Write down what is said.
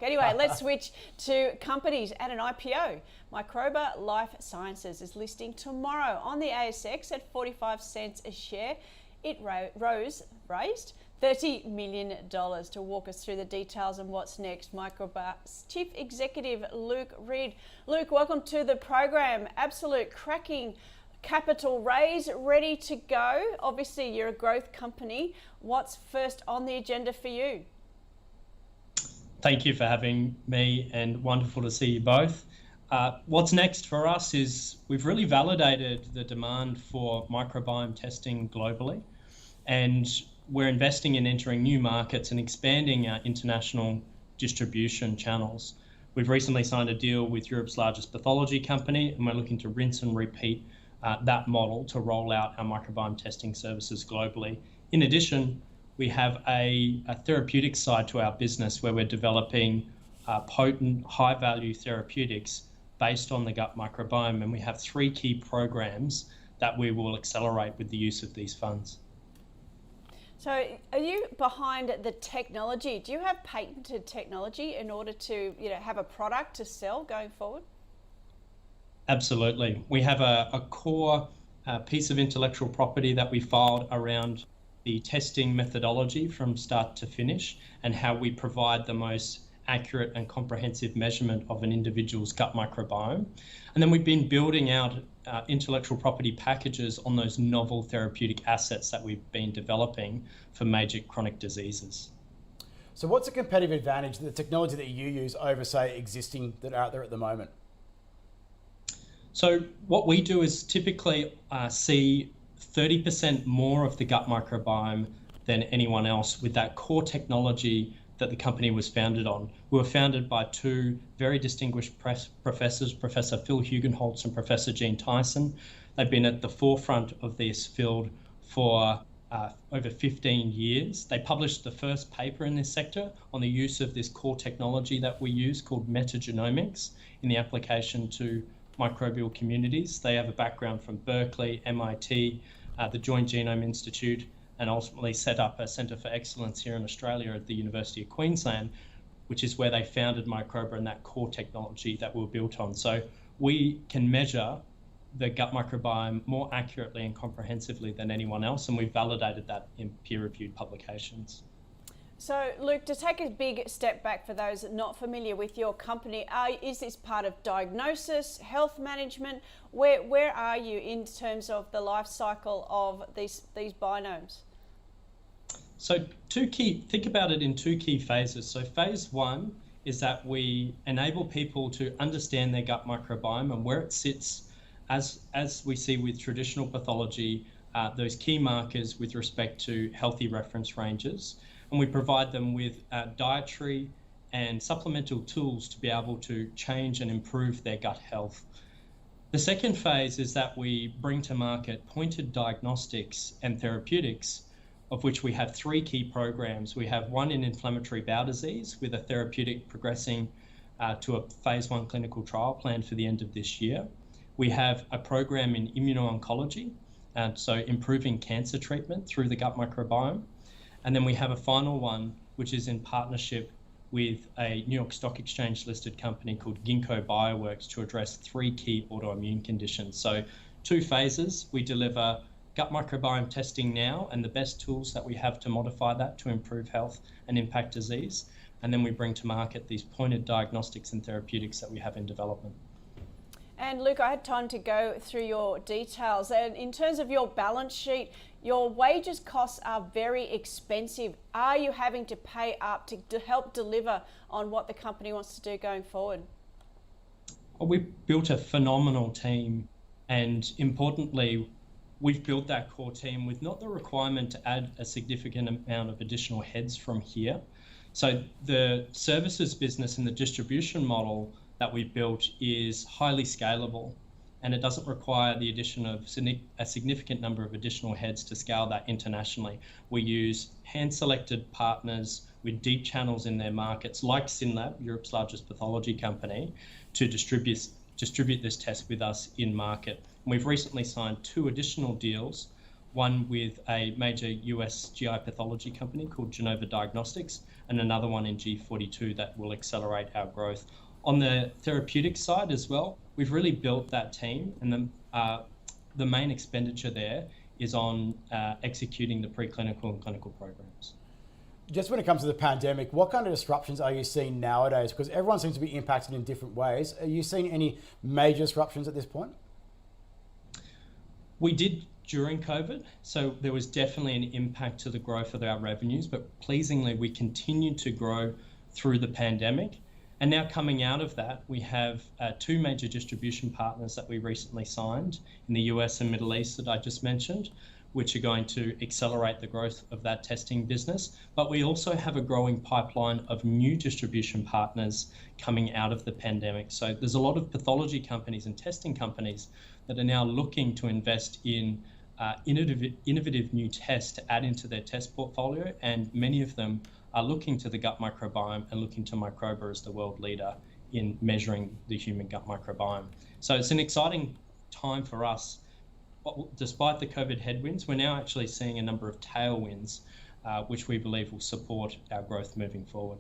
o'clock. Anyway, let's switch to companies at an IPO. Microba Life Sciences is listing tomorrow on the ASX at 45 cents a share. It raised $30 million. To walk us through the details and what's next, Microba's Chief Executive Luke Reid. Luke, welcome to the program. Absolute cracking capital raise, ready to go. Obviously, you're a growth company. What's first on the agenda for you? Thank you for having me, and wonderful to see you both. What's next for us is we've really validated the demand for microbiome testing globally, and we're investing in entering new markets and expanding our international distribution channels. We've recently signed a deal with Europe's largest pathology company, and we're looking to rinse and repeat that model to roll out our microbiome testing services globally. In addition, we have a therapeutics side to our business where we're developing potent, high-value therapeutics based on the gut microbiome, and we have 3 key programs that we will accelerate with the use of these funds. So are you behind the technology? Do you have patented technology in order to have a product to sell going forward? Absolutely. We have a core piece of intellectual property that we filed around the testing methodology from start to finish and how we provide the most accurate and comprehensive measurement of an individual's gut microbiome. And then we've been building out intellectual property packages on those novel therapeutic assets that we've been developing for major chronic diseases. So what's the competitive advantage, the technology that you use over, say, existing that are out there at the moment? So what we do is typically see 30% more of the gut microbiome than anyone else with that core technology that the company was founded on. We were founded by 2 very distinguished professors, Professor Phil Hugenholtz and Professor Gene Tyson. They've been at the forefront of this field for over 15 years. They published the first paper in this sector on the use of this core technology that we use called metagenomics in the application to microbial communities. They have a background from Berkeley, MIT, the Joint Genome Institute, and ultimately set up a Centre for Excellence here in Australia at the University of Queensland, which is where they founded Microba and that core technology that we're built on. So we can measure the gut microbiome more accurately and comprehensively than anyone else, and we've validated that in peer-reviewed publications. So, Luke, to take a big step back for those not familiar with your company, is this part of diagnosis, health management? Where are you in terms of the life cycle of these biomes? So think about it in 2 key phases. So phase 1 is that we enable people to understand their gut microbiome and where it sits as we see with traditional pathology, those key markers with respect to healthy reference ranges. And we provide them with dietary and supplemental tools to be able to change and improve their gut health. The second phase is that we bring to market pointed diagnostics and therapeutics, of which we have 3 key programs. We have one in inflammatory bowel disease with a therapeutic progressing to a phase 1 clinical trial planned for the end of this year. We have a program in immuno-oncology, so improving cancer treatment through the gut microbiome. And then we have a final one, which is in partnership with a New York Stock Exchange listed company called Ginkgo Bioworks to address 3 key autoimmune conditions. So 2 phases, we deliver gut microbiome testing now and the best tools that we have to modify that to improve health and impact disease. And then we bring to market these pointed diagnostics and therapeutics that we have in development. And Luke, I had time to go through your details. And in terms of your balance sheet, your wages costs are very expensive. Are you having to pay up to help deliver on what the company wants to do going forward? Well, we've built a phenomenal team, and importantly, we've built that core team with not the requirement to add a significant amount of additional heads from here. So the services business and the distribution model that we've built is highly scalable, and it doesn't require the addition of a significant number of additional heads to scale that internationally. We use hand-selected partners with deep channels in their markets, like SYNLAB, Europe's largest pathology company, to distribute this test with us in market. And we've recently signed 2 additional deals, one with a major US GI pathology company called Genova Diagnostics, and another one in G42 that will accelerate our growth. On the therapeutics side as well, we've really built that team, and the main expenditure there is on executing the preclinical and clinical programs. Just when it comes to the pandemic, what kind of disruptions are you seeing nowadays? Because everyone seems to be impacted in different ways. Are you seeing any major disruptions at this point? We did during COVID, so there was definitely an impact to the growth of our revenues, but pleasingly we continued to grow through the pandemic. And now coming out of that, we have two major distribution partners that we recently signed in the US and Middle East that I just mentioned, which are going to accelerate the growth of that testing business. But we also have a growing pipeline of new distribution partners coming out of the pandemic. So there's a lot of pathology companies and testing companies that are now looking to invest in innovative new tests to add into their test portfolio, and many of them are looking to the gut microbiome and looking to Microba as the world leader in measuring the human gut microbiome. So it's an exciting time for us. Despite the COVID headwinds, we're now actually seeing a number of tailwinds, which we believe will support our growth moving forward.